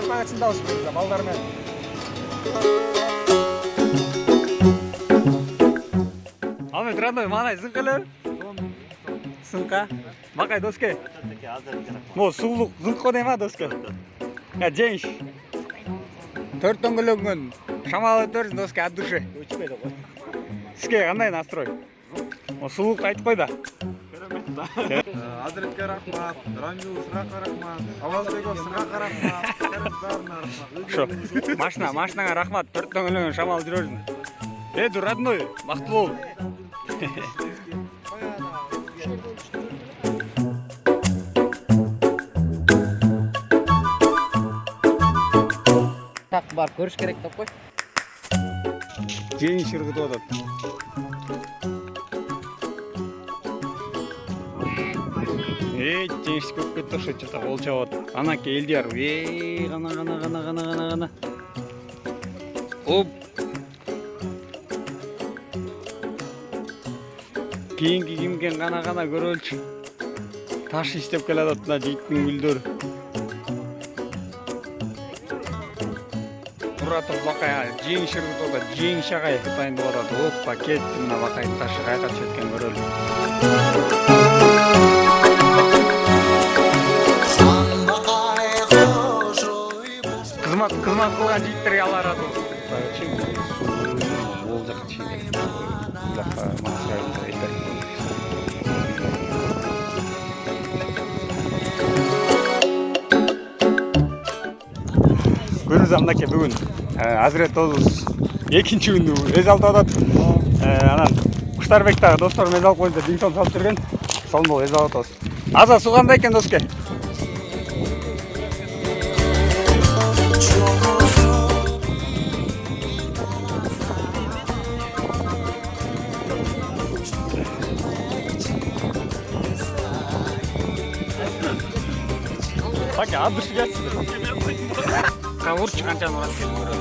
машинаға чындабыз біз балдар менен. Ahmet Randoy manay zınkalı. Zınka. Bakay doske. Mo suluq zınko dema doske. Ya genç. 4 дөңгөлөгүн шамалы өтөрсүң доска от души. Өчпөйдү го. Сизге кандай настрой? О сулук айтып кой да. Азыретке рахмат, Рангул сырака рахмат, Авазбеков сырака рахмат, Шо, машинаңа рахмат, 4 дөңгөлөгүн шамалы жүрөрсүң. Ду родной, бактылуу бол. Так бар, көрүш керек деп кой. Жеңиш ыргытып атат. Жеңиш көп кетти ошо чата кол чабат. Анаке Элдияр, гана. Оп. Кийинки кимген гана көрөлчү. Таш иштеп келатат мына жигиттин гүлдөрү. Muratov Bakay жеңиш ыргытып атат, жеңиш агай дайындап атат. Оппа, кетти мына Бакайдын ташы кайка түшүп кеткен көрөлү. Кызмат кылган жигиттерге Алла ыраазы болсун. Бул жака чейин. Жака машайында элдер. Көрүңүз мынакей бүгүн Азырет Тозус экинчи күнү эз алып атат. Анан Куштарбектагы досторум эз алып коюнда диңсон салып жүргөн. Сонун эз алып атабыз. Аза суу кандай экен доске? Бака, адышы келсин. Кавурчу канчаны урат келип көрөт.